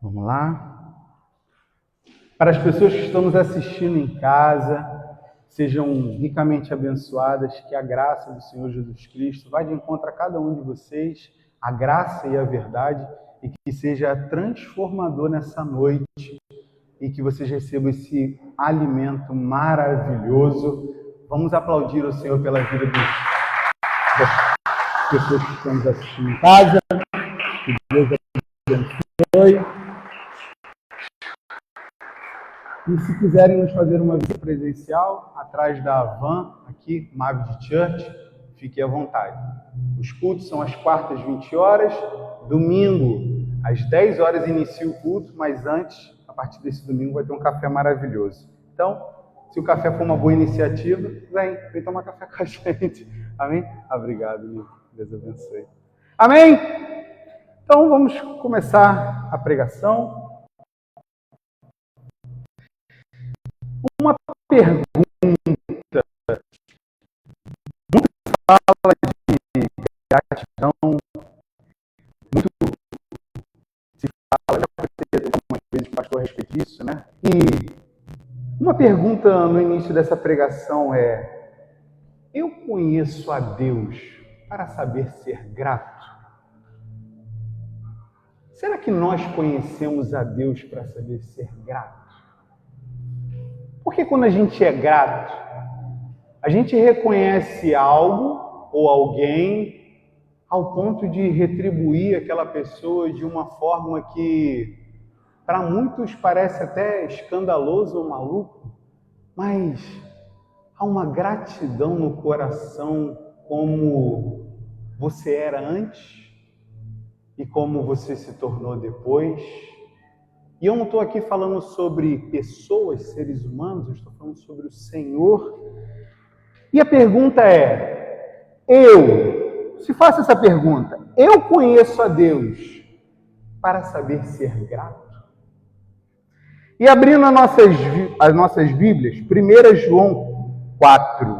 Vamos lá. Para as pessoas que estão nos assistindo em casa, sejam ricamente abençoadas, que a graça do Senhor Jesus Cristo vá de encontro a cada um de vocês, a graça e a verdade, e que seja transformador nessa noite, e que vocês recebam esse alimento maravilhoso. Vamos aplaudir o Senhor pela vida das pessoas que estão nos assistindo em casa. Que Deus abençoe. E se quiserem nos fazer uma visita presencial, atrás da van, aqui, Mavid Church, fiquem à vontade. Os cultos são às quartas, 20 horas. Domingo, às 10 horas, inicia o culto, mas antes, a partir desse domingo, vai ter um café maravilhoso. Então, se o café for uma boa iniciativa, vem tomar café com a gente. Amém? Obrigado, Nico. Deus abençoe. Amém? Então, vamos começar a pregação. Uma pergunta. Muito fala de gratidão, muito se fala, já falei algumas vezes, pastor, a respeito disso, né? E uma pergunta no início dessa pregação é: eu conheço a Deus para saber ser grato? Será que nós conhecemos a Deus para saber ser grato? Porque quando a gente é grato, a gente reconhece algo ou alguém ao ponto de retribuir aquela pessoa de uma forma que para muitos parece até escandaloso ou maluco, mas há uma gratidão no coração como você era antes e como você se tornou depois. E eu não estou aqui falando sobre pessoas, seres humanos, eu estou falando sobre o Senhor. E a pergunta é, se faço essa pergunta, eu conheço a Deus para saber ser grato? E abrindo as nossas Bíblias, 1 João 4.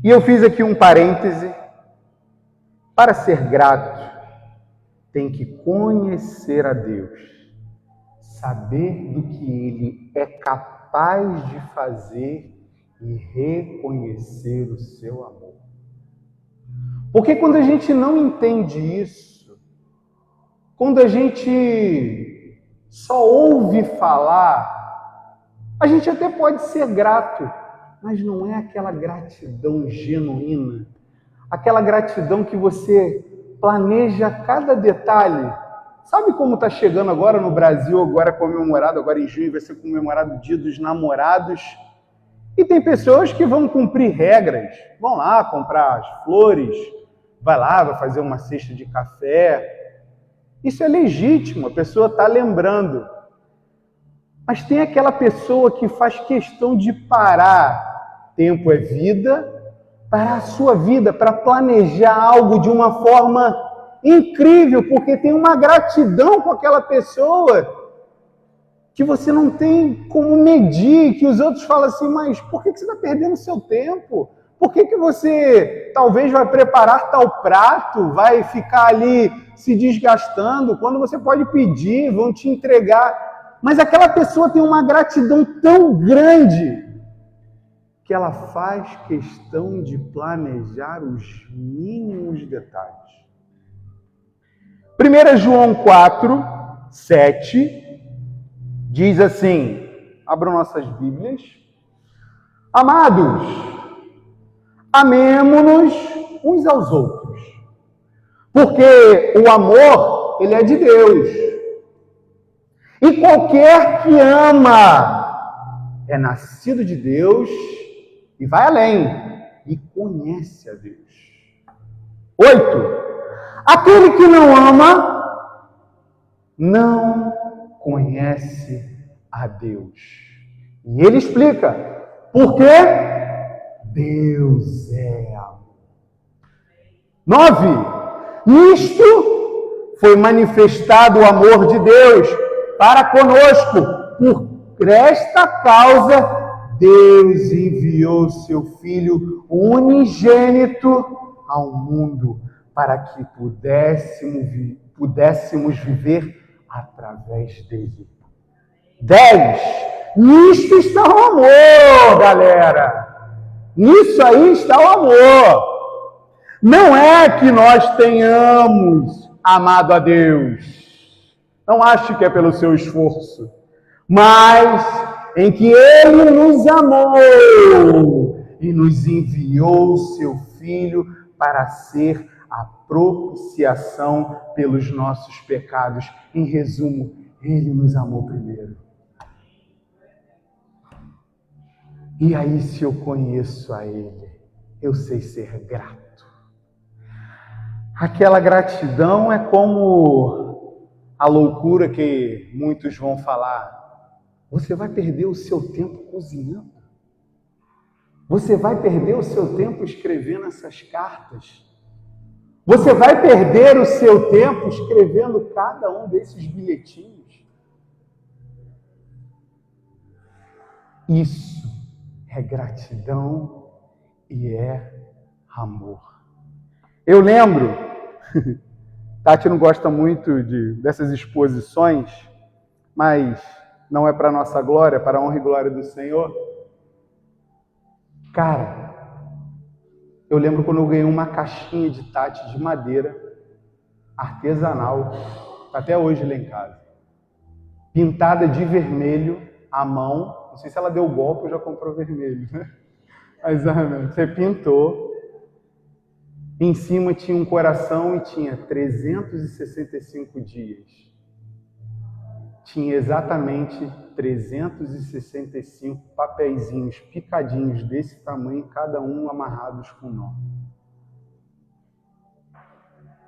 E eu fiz aqui um parêntese. Para ser grato, tem que conhecer a Deus, saber do que Ele é capaz de fazer e reconhecer o seu amor. Porque quando a gente não entende isso, quando a gente só ouve falar, a gente até pode ser grato, mas não é aquela gratidão genuína, aquela gratidão que você planeja cada detalhe. Sabe como está chegando agora no Brasil, agora comemorado, agora em junho vai ser comemorado o Dia dos Namorados, e tem pessoas que vão cumprir regras, vão lá comprar as flores, vai fazer uma cesta de café. Isso é legítimo, a pessoa está lembrando. Mas tem aquela pessoa que faz questão de parar, tempo é vida, parar a sua vida para planejar algo de uma forma incrível, porque tem uma gratidão com aquela pessoa que você não tem como medir, que os outros falam assim, mas por que você está perdendo seu tempo? Por que você talvez vai preparar tal prato, vai ficar ali se desgastando, quando você pode pedir, vão te entregar? Mas aquela pessoa tem uma gratidão tão grande que ela faz questão de planejar os mínimos detalhes. 1 João 4, 7, diz assim, abram nossas Bíblias: amados, amemo-nos uns aos outros, porque o amor, ele é de Deus. E qualquer que ama é nascido de Deus e vai além, e conhece a Deus. 8. Aquele que não ama, não conhece a Deus. E ele explica, porque Deus é amor. 9. Nisto foi manifestado o amor de Deus para conosco. Por esta causa, Deus enviou seu Filho unigênito ao mundo para que pudéssemos viver a através dele. 10. Nisto está o amor, galera. Nisso aí está o amor. Não é que nós tenhamos amado a Deus. Não acho que é pelo seu esforço. Mas em que Ele nos amou e nos enviou seu Filho para ser a propiciação pelos nossos pecados. Em resumo, Ele nos amou primeiro. E aí, se eu conheço a Ele, eu sei ser grato. Aquela gratidão é como a loucura que muitos vão falar. Você vai perder o seu tempo cozinhando. Você vai perder o seu tempo escrevendo essas cartas. Você vai perder o seu tempo escrevendo cada um desses bilhetinhos. Isso é gratidão e é amor. Eu lembro, Tati não gosta muito dessas exposições, mas não é para nossa glória, é para a honra e glória do Senhor. Cara, eu lembro quando eu ganhei uma caixinha de Tati de madeira, artesanal, até hoje lá em casa, pintada de vermelho, à mão. Não sei se ela deu golpe ou já comprou vermelho, né? Mas você pintou. Em cima tinha um coração e tinha 365 dias. Tinha exatamente 365 papeizinhos picadinhos desse tamanho, cada um amarrados com nó.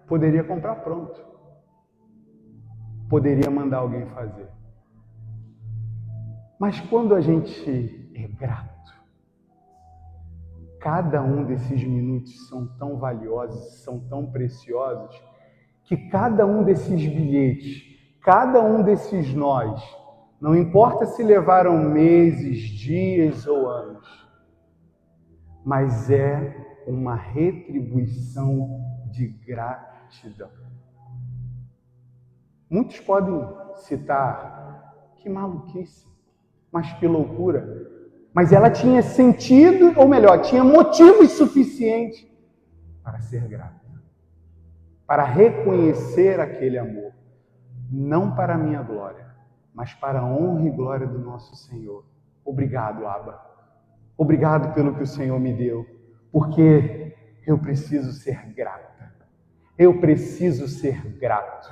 Poderia comprar pronto. Poderia mandar alguém fazer. Mas quando a gente é grato, cada um desses minutos são tão valiosos, são tão preciosos, que cada um desses bilhetes, cada um desses nós, não importa se levaram meses, dias ou anos, mas é uma retribuição de gratidão. Muitos podem citar, que maluquice, mas que loucura. Mas ela tinha sentido, ou melhor, tinha motivos suficientes para ser grata, para reconhecer aquele amor, não para a minha glória, mas para a honra e glória do nosso Senhor. Obrigado, Abba. Obrigado pelo que o Senhor me deu, porque eu preciso ser grata. Eu preciso ser grato.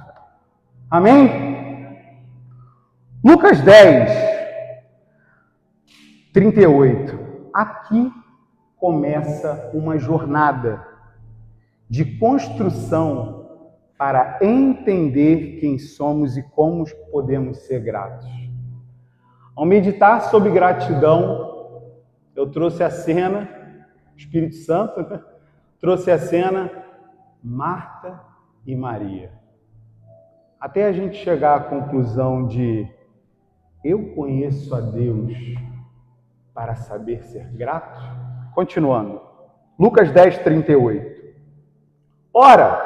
Amém? Lucas 10, 38. Aqui começa uma jornada de construção para entender quem somos e como podemos ser gratos. Ao meditar sobre gratidão, eu trouxe a cena, Espírito Santo, né? Trouxe a cena Marta e Maria. Até a gente chegar à conclusão de eu conheço a Deus para saber ser grato. Continuando. Lucas 10, 38. Ora,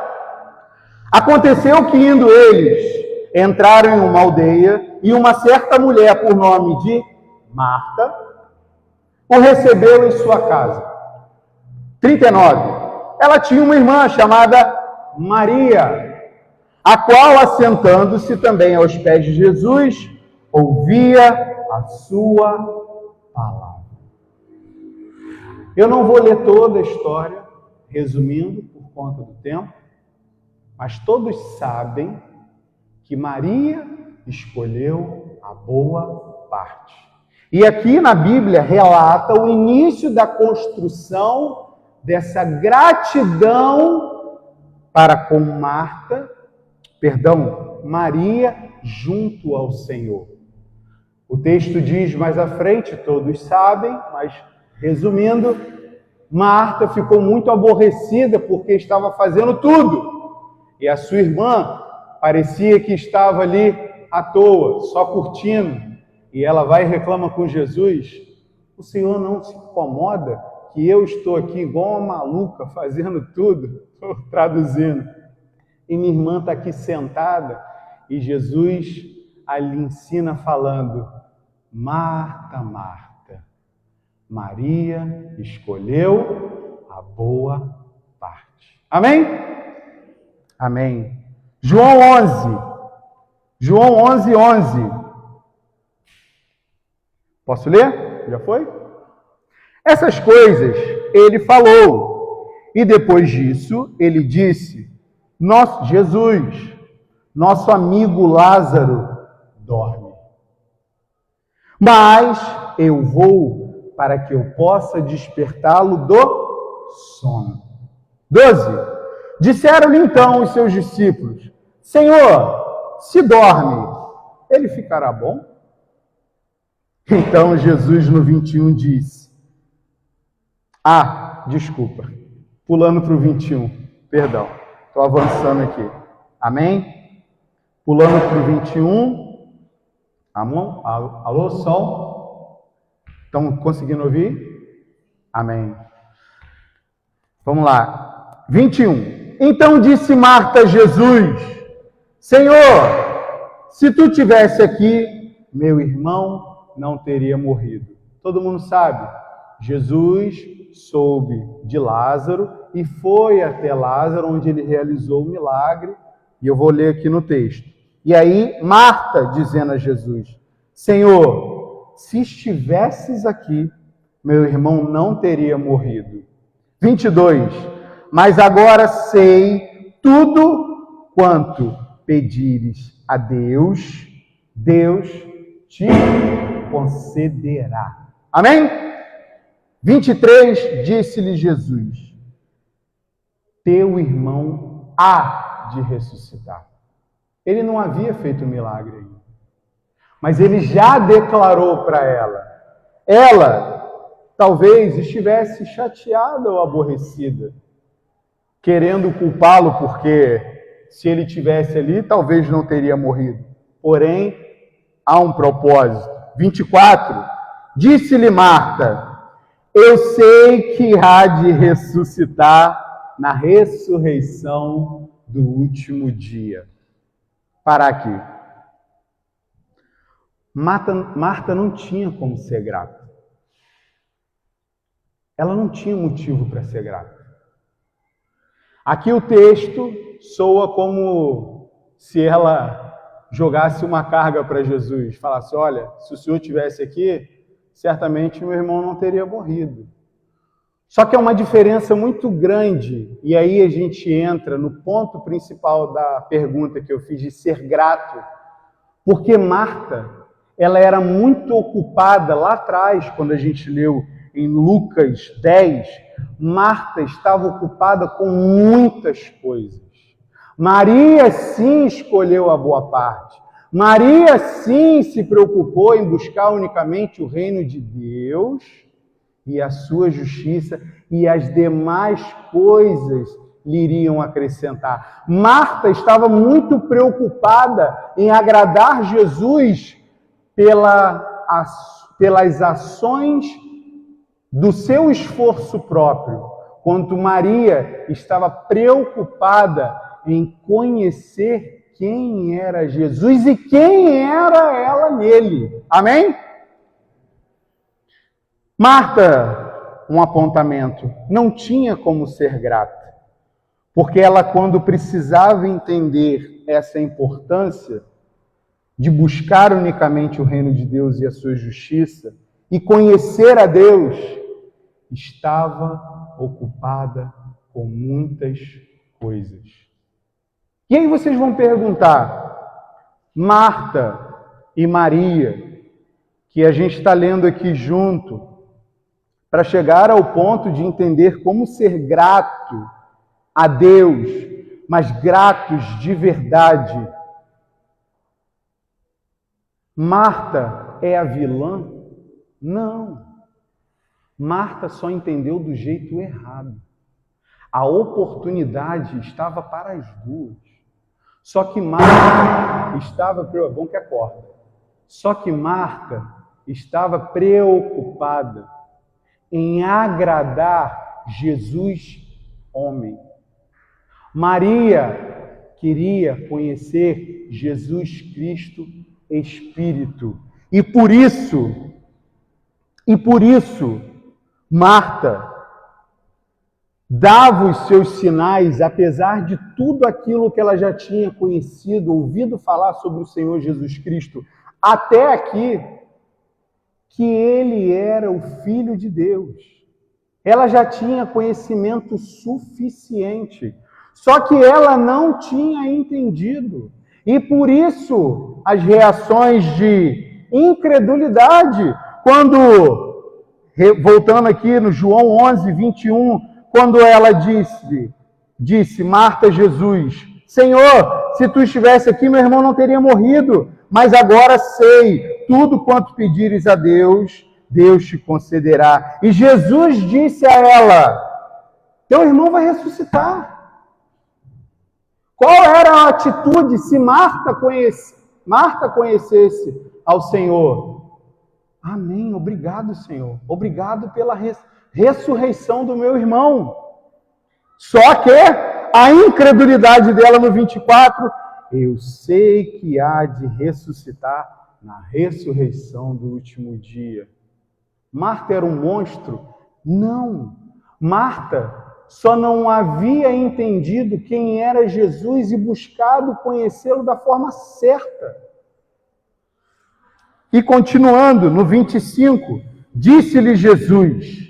aconteceu que indo eles, entraram em uma aldeia e uma certa mulher por nome de Marta o recebeu em sua casa. 39. Ela tinha uma irmã chamada Maria, a qual, assentando-se também aos pés de Jesus, ouvia a sua palavra. Eu não vou ler toda a história, resumindo, por conta do tempo, mas todos sabem que Maria escolheu a boa parte. E aqui na Bíblia relata o início da construção dessa gratidão para com Maria junto ao Senhor. O texto diz mais à frente, todos sabem, mas resumindo, Marta ficou muito aborrecida porque estava fazendo tudo. E a sua irmã parecia que estava ali à toa, só curtindo. E ela vai e reclama com Jesus: o Senhor não se incomoda que eu estou aqui igual uma maluca fazendo tudo? Estou traduzindo. E minha irmã está aqui sentada E Jesus ali ensina falando: Marta, Marta, Maria escolheu a boa parte. Amém? Amém. João 11, 11. Posso ler? Já foi? Essas coisas ele falou. E depois disso, ele disse: Jesus, nosso amigo Lázaro, dorme. Mas eu vou para que eu possa despertá-lo do sono. 12. Disseram-lhe então os seus discípulos: Senhor, se dorme, ele ficará bom? Então Jesus no 21 disse: desculpa, pulando para o 21, perdão, estou avançando aqui. Amém? Pulando para o 21. Alô, som? Estão conseguindo ouvir? Amém. Vamos lá. 21. Então disse Marta a Jesus: Senhor, se tu tivesse aqui, meu irmão não teria morrido. Todo mundo sabe. Jesus soube de Lázaro e foi até Lázaro, onde ele realizou o milagre. E eu vou ler aqui no texto. E aí, Marta dizendo a Jesus: Senhor, se estivesses aqui, meu irmão não teria morrido. 22. Mas agora sei tudo quanto pedires a Deus, Deus te concederá. Amém? 23. Disse-lhe Jesus: teu irmão há de ressuscitar. Ele não havia feito o milagre ainda, mas ele já declarou para ela. Ela talvez estivesse chateada ou aborrecida, querendo culpá-lo, porque se ele tivesse ali, talvez não teria morrido. Porém, há um propósito. 24. Disse-lhe Marta: eu sei que há de ressuscitar na ressurreição do último dia. Parar aqui. Marta não tinha como ser grata. Ela não tinha motivo para ser grata. Aqui o texto soa como se ela jogasse uma carga para Jesus, falasse: olha, se o Senhor estivesse aqui, certamente meu irmão não teria morrido. Só que é uma diferença muito grande, e aí a gente entra no ponto principal da pergunta que eu fiz, de ser grato, porque Marta, ela era muito ocupada lá atrás, quando a gente leu em Lucas 10, Marta estava ocupada com muitas coisas. Maria sim escolheu a boa parte. Maria sim se preocupou em buscar unicamente o reino de Deus e a sua justiça, e as demais coisas lhe iriam acrescentar. Marta estava muito preocupada em agradar Jesus pelas ações do seu esforço próprio, quanto Maria estava preocupada em conhecer quem era Jesus e quem era ela nele. Amém? Marta, um apontamento, não tinha como ser grata, porque ela, quando precisava entender essa importância de buscar unicamente o reino de Deus e a sua justiça e conhecer a Deus, estava ocupada com muitas coisas. E aí vocês vão perguntar: Marta e Maria, que a gente está lendo aqui junto, para chegar ao ponto de entender como ser grato a Deus, mas gratos de verdade. Marta é a vilã? Não. Marta só entendeu do jeito errado. A oportunidade estava para as duas. Só que Marta estava bom que acorda. Só que Marta estava preocupada em agradar Jesus, homem. Maria queria conhecer Jesus Cristo Espírito. E por isso, Marta dava os seus sinais, apesar de tudo aquilo que ela já tinha conhecido, ouvido falar sobre o Senhor Jesus Cristo, até aqui, que ele era o Filho de Deus. Ela já tinha conhecimento suficiente, só que ela não tinha entendido. E por isso, as reações de incredulidade, quando, voltando aqui no João 11, 21, quando ela disse, Marta, Jesus, Senhor, se tu estivesse aqui, meu irmão não teria morrido, mas agora sei, tudo quanto pedires a Deus, Deus te concederá. E Jesus disse a ela, teu irmão vai ressuscitar. Qual era a atitude se Marta conhecesse ao Senhor? Amém, obrigado, Senhor. Obrigado pela ressurreição do meu irmão. Só que a incredulidade dela no 24, eu sei que há de ressuscitar na ressurreição do último dia. Marta era um monstro? Não. Marta só não havia entendido quem era Jesus e buscado conhecê-lo da forma certa. E continuando, no 25, disse-lhe Jesus,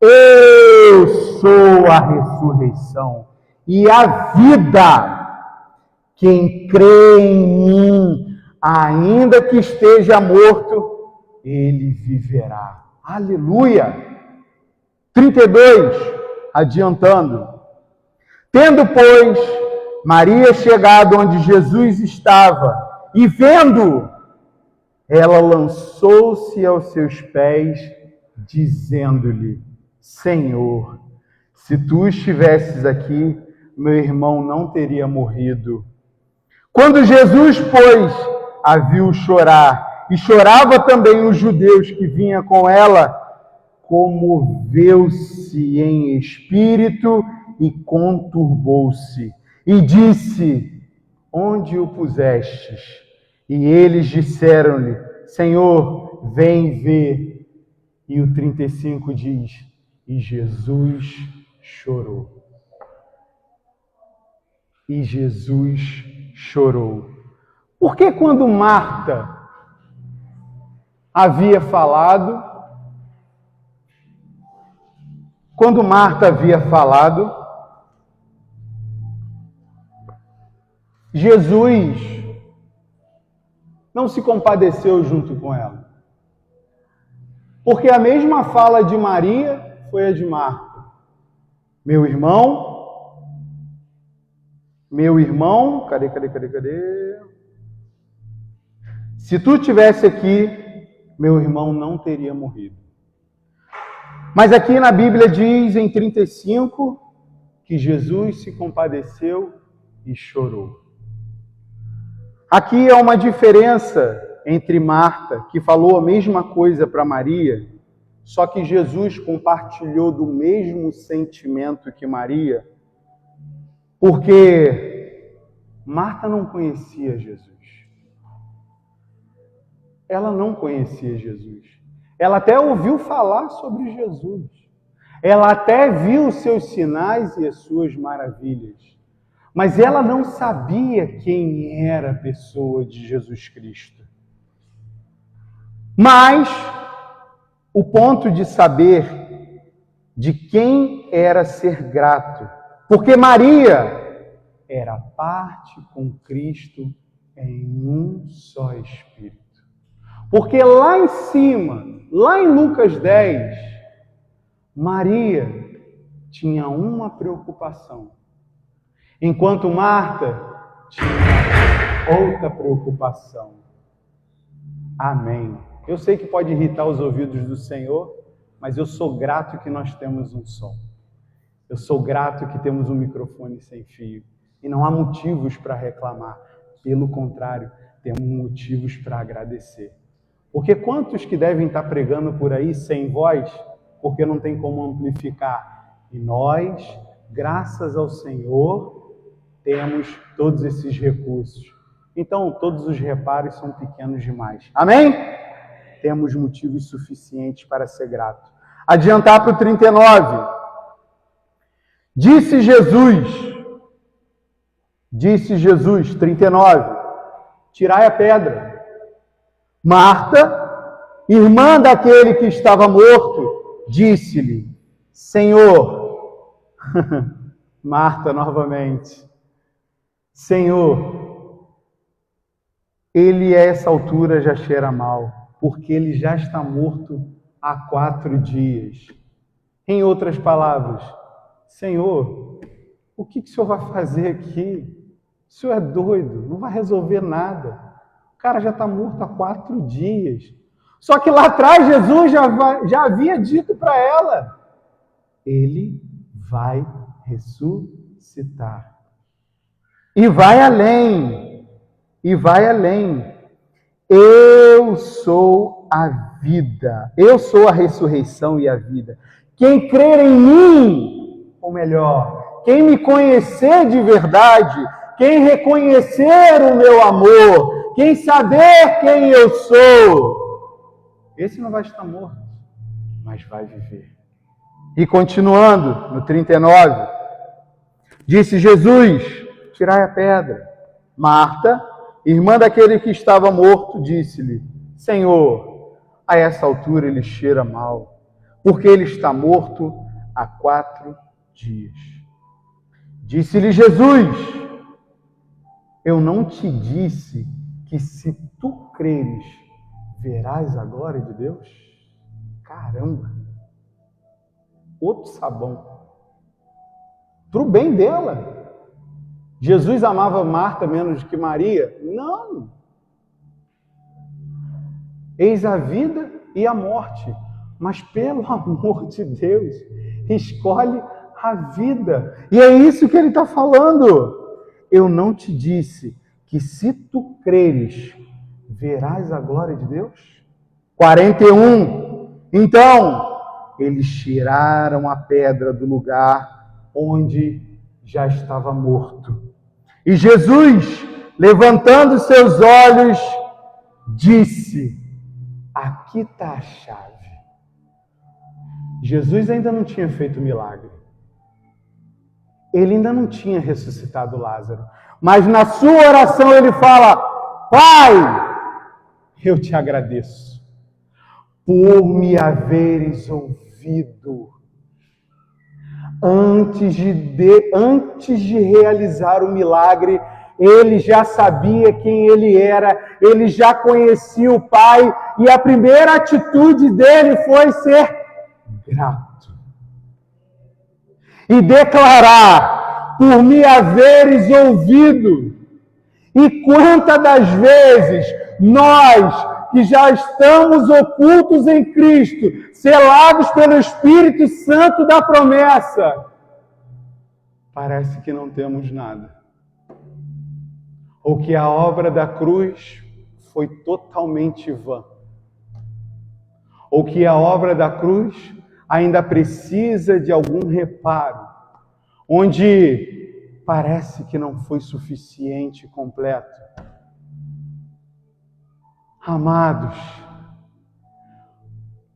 eu sou a ressurreição e a vida. Quem crê em mim, ainda que esteja morto, ele viverá. Aleluia! 32, adiantando. Tendo, pois, Maria chegado onde Jesus estava e vendo, ela lançou-se aos seus pés, dizendo-lhe, Senhor, se tu estivesses aqui, meu irmão não teria morrido. Quando Jesus, pois, a viu chorar, e chorava também os judeus que vinham com ela, comoveu-se em espírito e conturbou-se. E disse, onde o pusestes? E eles disseram-lhe, Senhor, vem ver. E o 35 diz, e Jesus chorou. E Jesus chorou. Porque quando Marta havia falado, Jesus não se compadeceu junto com ela. Porque a mesma fala de Maria foi a de Marta. Meu irmão, cadê? Se tu estivesse aqui, meu irmão não teria morrido. Mas aqui na Bíblia diz em 35 que Jesus se compadeceu e chorou. Aqui é uma diferença entre Marta, que falou a mesma coisa para Maria, só que Jesus compartilhou do mesmo sentimento que Maria, porque Marta não conhecia Jesus. Ela não conhecia Jesus. Ela até ouviu falar sobre Jesus. Ela até viu os seus sinais e as suas maravilhas. Mas ela não sabia quem era a pessoa de Jesus Cristo. Mas o ponto de saber de quem era ser grato, porque Maria era parte com Cristo em um só Espírito. Porque lá em cima, lá em Lucas 10, Maria tinha uma preocupação, enquanto Marta tinha outra preocupação. Amém. Eu sei que pode irritar os ouvidos do Senhor, mas eu sou grato que nós temos um som. Eu sou grato que temos um microfone sem fio. E não há motivos para reclamar. Pelo contrário, temos motivos para agradecer. Porque quantos que devem estar pregando por aí sem voz, porque não tem como amplificar? E nós, graças ao Senhor, temos todos esses recursos. Então, todos os reparos são pequenos demais. Amém? Temos motivos suficientes para ser grato. Adiantar para o 39. Disse Jesus, 39, tirai a pedra. Marta, irmã daquele que estava morto, disse-lhe, Senhor, Marta novamente, Senhor, ele a essa altura já cheira mal, porque ele já está morto há 4 dias. Em outras palavras, Senhor, o que o Senhor vai fazer aqui? O Senhor é doido, não vai resolver nada. O cara já está morto há 4 dias. Só que lá atrás Jesus já havia dito para ela, ele vai ressuscitar. E vai além. Eu sou a vida. Eu sou a ressurreição e a vida. Quem crer em mim, ou melhor, quem me conhecer de verdade, quem reconhecer o meu amor, quem saber quem eu sou, esse não vai estar morto, mas vai viver. E continuando, no 39, disse Jesus, tirai a pedra. Marta, irmã daquele que estava morto, disse-lhe, Senhor, a essa altura ele cheira mal, porque ele está morto há 4 dias. Disse-lhe Jesus, eu não te disse que se tu creres, verás a glória de Deus? Caramba! Outro sabão. Para o bem dela. Jesus amava Marta menos que Maria? Não. Eis a vida e a morte. Mas pelo amor de Deus, escolhe a vida. E é isso que ele está falando. Eu não te disse que se tu creres, verás a glória de Deus? 41. Então, eles tiraram a pedra do lugar onde já estava morto. E Jesus, levantando seus olhos, disse, aqui está a chave. Jesus ainda não tinha feito o milagre. Ele ainda não tinha ressuscitado Lázaro. Mas na sua oração ele fala, Pai, eu te agradeço por me haveres ouvido. Antes de realizar o milagre, ele já sabia quem ele era, ele já conhecia o Pai, e a primeira atitude dele foi ser grato. E declarar, por me haveres ouvido. E quantas das vezes nós, que já estamos ocultos em Cristo, selados pelo Espírito Santo da promessa, parece que não temos nada. Ou que a obra da cruz foi totalmente vã. Ou que a obra da cruz ainda precisa de algum reparo, onde parece que não foi suficiente e completo. Amados,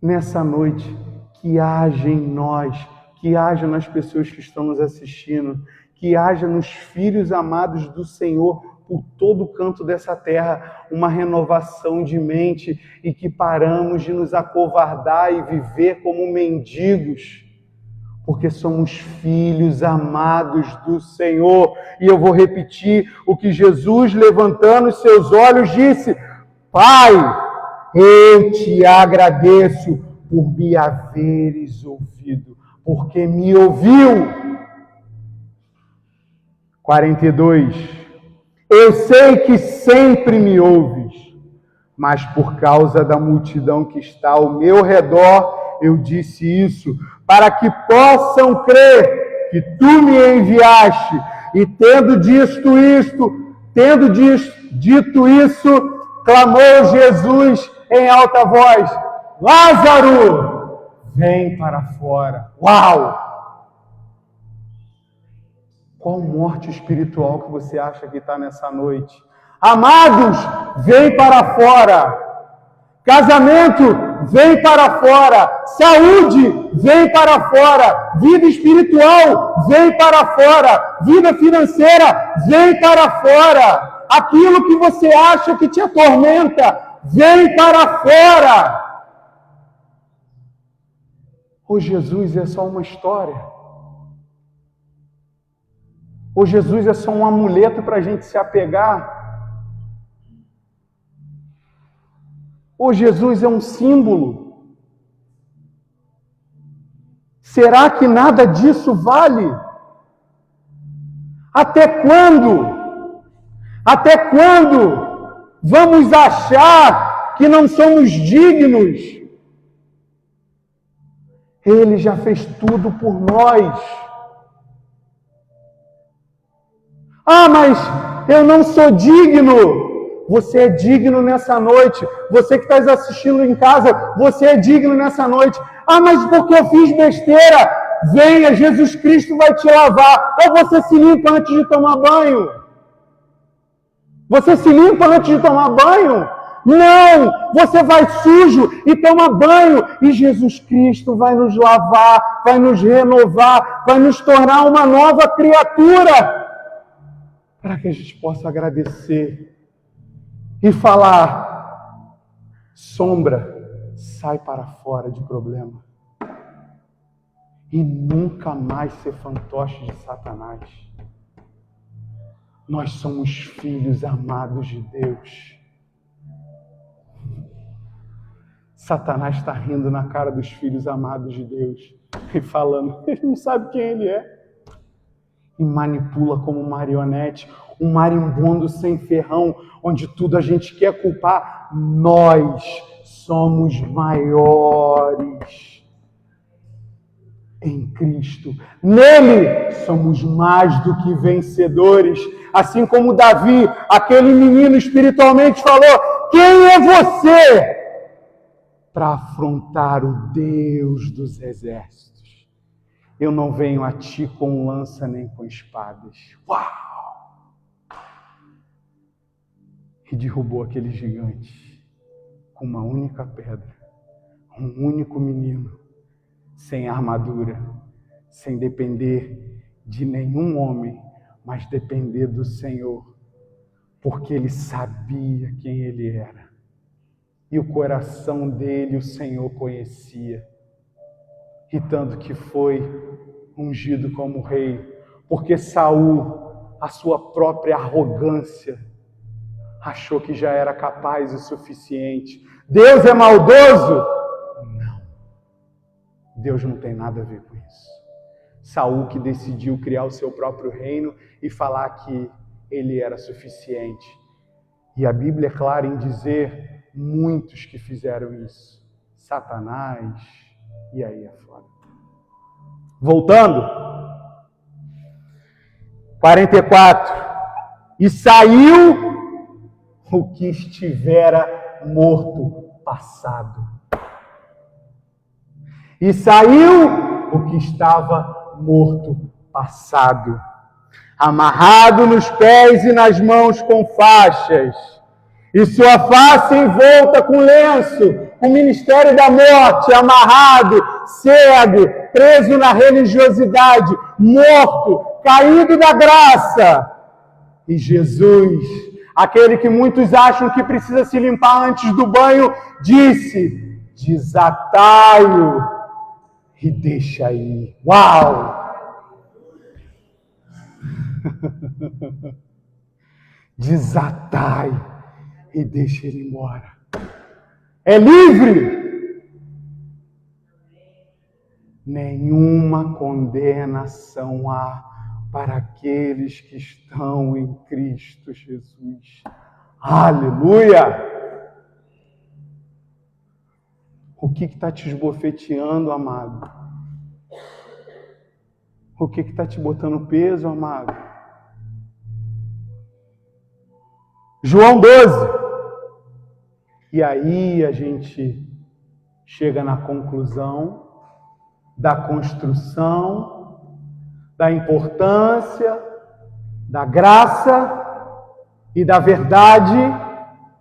nessa noite, que haja em nós, que haja nas pessoas que estão nos assistindo, que haja nos filhos amados do Senhor, por todo o canto dessa terra, uma renovação de mente e que paramos de nos acovardar e viver como mendigos, porque somos filhos amados do Senhor. E eu vou repetir o que Jesus, levantando os seus olhos, disse, Pai, eu te agradeço por me haveres ouvido, porque me ouviu. 42. Eu sei que sempre me ouves, mas por causa da multidão que está ao meu redor, eu disse isso, para que possam crer que tu me enviaste. E tendo dito isso, clamou Jesus em alta voz, Lázaro, vem para fora. Uau! Qual morte espiritual que você acha que está nessa noite? Amados, vem para fora. Casamento, vem para fora. Saúde, vem para fora. Vida espiritual, vem para fora. Vida financeira, vem para fora. Aquilo que você acha que te atormenta, vem para fora. Ou Jesus é só uma história? Ou Jesus é só um amuleto para a gente se apegar? Ou Jesus é um símbolo? Será que nada disso vale? Até quando? Até quando vamos achar que não somos dignos? Ele já fez tudo por nós. Ah, mas eu não sou digno. Você é digno nessa noite. Você que está assistindo em casa, você é digno nessa noite. Ah, mas porque eu fiz besteira? Venha, Jesus Cristo vai te lavar. Ou você se limpa antes de tomar banho? Você se limpa antes de tomar banho? Não! Você vai sujo e toma banho. E Jesus Cristo vai nos lavar, vai nos renovar, vai nos tornar uma nova criatura. Para que a gente possa agradecer e falar: sombra, sai para fora de problema. E nunca mais ser fantoche de Satanás. Nós somos filhos amados de Deus. Satanás está rindo na cara dos filhos amados de Deus e falando: ele não sabe quem ele é. E manipula como marionete, um marimbondo sem ferrão, onde tudo a gente quer culpar. Nós somos maiores em Cristo. Nele somos mais do que vencedores. Assim como Davi, aquele menino espiritualmente falou: quem é você para afrontar o Deus dos exércitos? Eu não venho a ti com lança nem com espadas. Uau! E derrubou aquele gigante com uma única pedra, um único menino, sem armadura, sem depender de nenhum homem, mas depender do Senhor, porque ele sabia quem ele era. E o coração dele o Senhor conhecia. E tanto que foi ungido como rei, porque Saul, a sua própria arrogância, achou que já era capaz o suficiente. Deus é maldoso? Não. Deus não tem nada a ver com isso. Saul que decidiu criar o seu próprio reino e falar que ele era suficiente. E a Bíblia é clara em dizer muitos que fizeram isso. Satanás, e aí afora. Voltando. 44. E saiu o que estivera morto, passado. E saiu o que estava morto, passado. Amarrado nos pés e nas mãos com faixas. E sua face envolta com lenço. O ministério da morte, amarrado, cego, preso na religiosidade, morto, caído da graça. E Jesus, aquele que muitos acham que precisa se limpar antes do banho, disse: desatai-o e deixa aí. Uau! Desatai e deixa ele embora. É livre. Nenhuma condenação há para aqueles que estão em Cristo Jesus. Aleluia! O que está te esbofeteando, amado? O que está te botando peso, amado? João 12. E aí a gente chega na conclusão da construção, da importância da graça e da verdade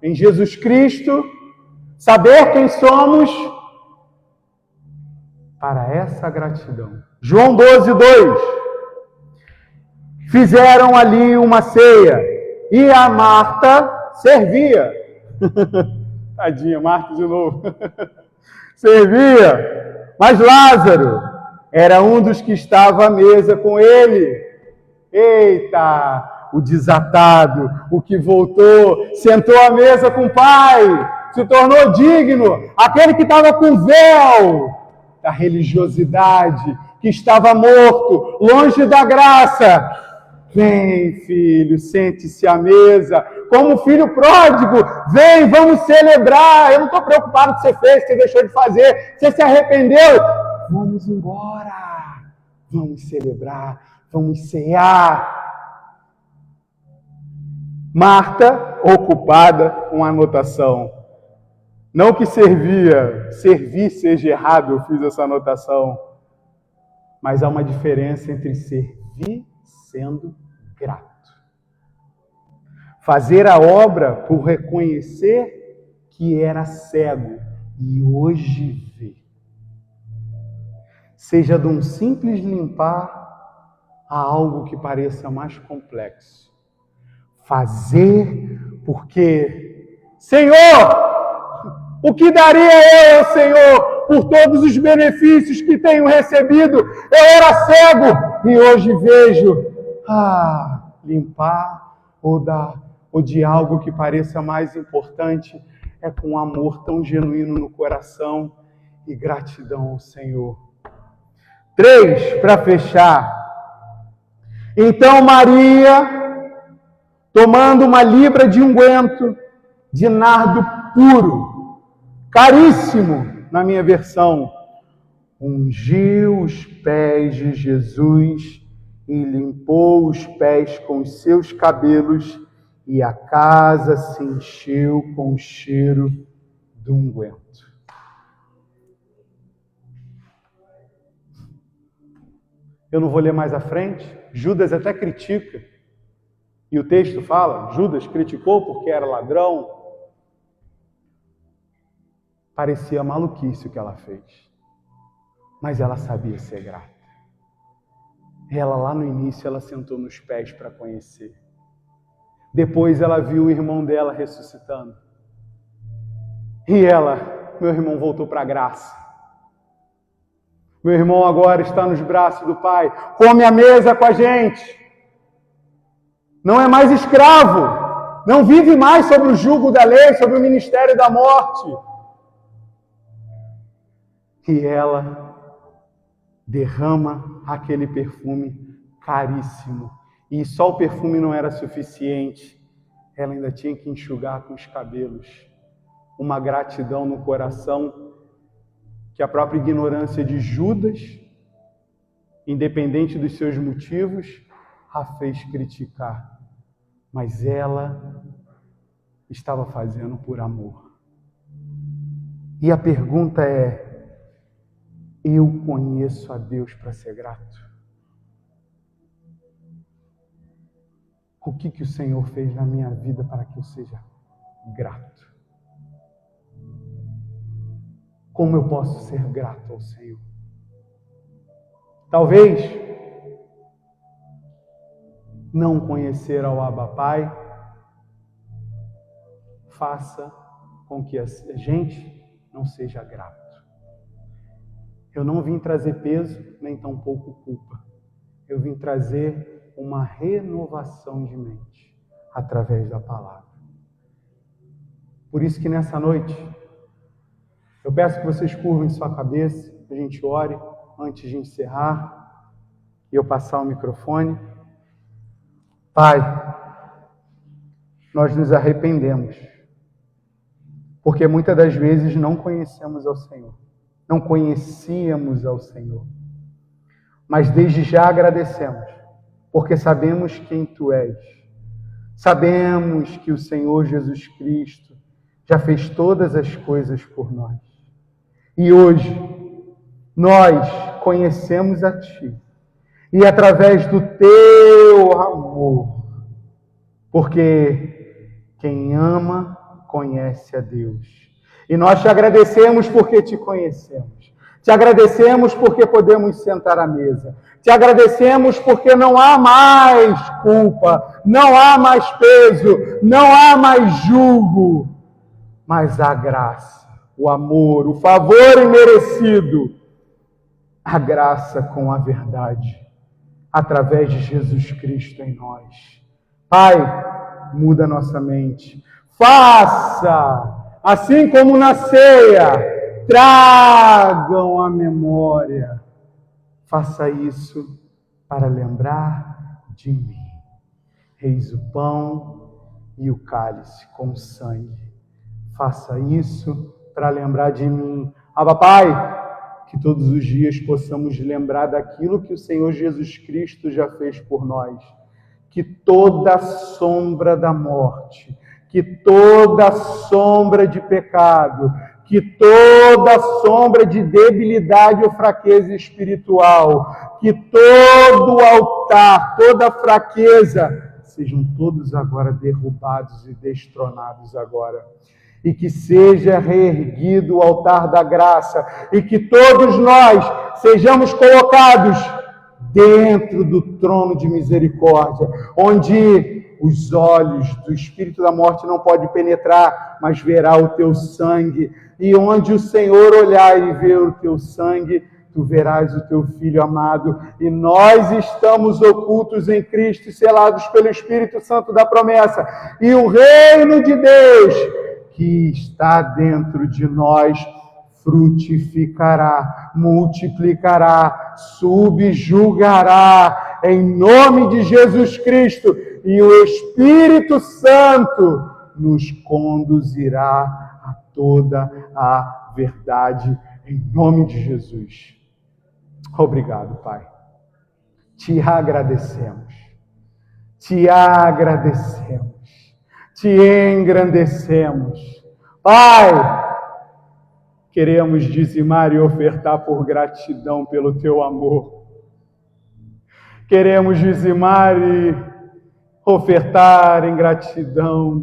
em Jesus Cristo, saber quem somos, para essa gratidão. João 12:2. Fizeram ali uma ceia e a Marta servia. Tadinha, Marta de novo. Servia. Mas Lázaro era um dos que estava à mesa com ele. Eita, o desatado, o que voltou, sentou à mesa com o Pai, se tornou digno, aquele que estava com véu da religiosidade, que estava morto, longe da graça. Vem, filho, sente-se à mesa, como filho pródigo, vem, vamos celebrar. Eu não estou preocupado com o que você fez, o que você deixou de fazer, você se arrependeu. Vamos embora, vamos celebrar, vamos cear. Marta, ocupada com a anotação. Não que servir seja errado, eu fiz essa anotação. Mas há uma diferença entre servir sendo grato. Fazer a obra por reconhecer que era cego e hoje vê. Seja de um simples limpar a algo que pareça mais complexo. Fazer porque, Senhor, o que daria eu ao Senhor por todos os benefícios que tenho recebido? Eu era cego e hoje vejo. Limpar ou de algo que pareça mais importante é com um amor tão genuíno no coração e gratidão ao Senhor. 3, para fechar. Então Maria, tomando uma libra de unguento de nardo puro, caríssimo na minha versão, ungiu os pés de Jesus e limpou os pés com os seus cabelos, e a casa se encheu com o cheiro do unguento. Eu não vou ler mais à frente. Judas até critica. E o texto fala, Judas criticou porque era ladrão. Parecia maluquice o que ela fez. Mas ela sabia ser grata. Ela lá no início, ela sentou nos pés para conhecer. Depois ela viu o irmão dela ressuscitando. E ela, meu irmão voltou para a graça. Meu irmão agora está nos braços do Pai. Come à mesa com a gente. Não é mais escravo. Não vive mais sobre o jugo da lei, sobre o ministério da morte. E ela derrama aquele perfume caríssimo. E só o perfume não era suficiente. Ela ainda tinha que enxugar com os cabelos. Uma gratidão no coração que a própria ignorância de Judas, independente dos seus motivos, a fez criticar. Mas ela estava fazendo por amor. E a pergunta é: eu conheço a Deus para ser grato? O que o Senhor fez na minha vida para que eu seja grato? Como eu posso ser grato ao Senhor? Talvez não conhecer ao Abba Pai faça com que a gente não seja grato. Eu não vim trazer peso, nem tampouco culpa. Eu vim trazer uma renovação de mente através da palavra. Por isso que nessa noite, eu peço que vocês curvem sua cabeça, que a gente ore antes de encerrar e eu passar o microfone. Pai, nós nos arrependemos, porque muitas das vezes não conhecemos ao Senhor. Não conhecíamos ao Senhor. Mas desde já agradecemos, porque sabemos quem Tu és. Sabemos que o Senhor Jesus Cristo já fez todas as coisas por nós. E hoje, nós conhecemos a Ti. E através do Teu amor, porque quem ama conhece a Deus. E nós te agradecemos porque te conhecemos. Te agradecemos porque podemos sentar à mesa. Te agradecemos porque não há mais culpa, não há mais peso, não há mais julgo, mas a graça, o amor, o favor imerecido, a graça com a verdade, através de Jesus Cristo em nós. Pai, muda nossa mente. Faça, assim como na ceia, tragam a memória. Faça isso para lembrar de mim. Eis o pão e o cálice com sangue. Faça isso para lembrar de mim. Abba, Pai, que todos os dias possamos lembrar daquilo que o Senhor Jesus Cristo já fez por nós. Que toda sombra da morte, que toda sombra de pecado, que toda sombra de debilidade ou fraqueza espiritual, que todo altar, toda fraqueza, sejam todos agora derrubados e destronados agora. E que seja reerguido o altar da graça, e que todos nós sejamos colocados dentro do trono de misericórdia, onde os olhos do espírito da morte não podem penetrar, mas verá o teu sangue, e onde o Senhor olhar e ver o teu sangue, tu verás o teu Filho amado, e nós estamos ocultos em Cristo e selados pelo Espírito Santo da promessa, e o reino de Deus que está dentro de nós frutificará, multiplicará, subjugará, em nome de Jesus Cristo, e o Espírito Santo nos conduzirá a toda a verdade, em nome de Jesus. Obrigado, Pai. Te agradecemos, te engrandecemos. Pai, queremos dizimar e ofertar por gratidão pelo teu amor. Queremos dizimar e ofertar em gratidão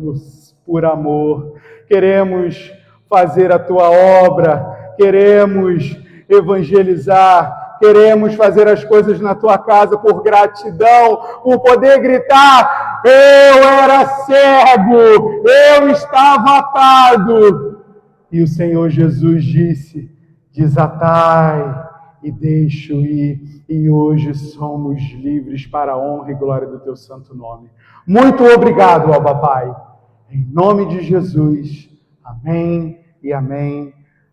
por amor. Queremos fazer a tua obra, queremos evangelizar, queremos fazer as coisas na tua casa por gratidão, por poder gritar: eu era cego, eu estava atado. E o Senhor Jesus disse: desatai e deixo ir. E hoje somos livres para a honra e glória do teu santo nome. Muito obrigado, Abba Pai. Em nome de Jesus. Amém e amém.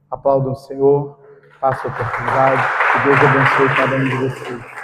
Aplaudam o Senhor. Faça a oportunidade. Que Deus abençoe cada um de vocês.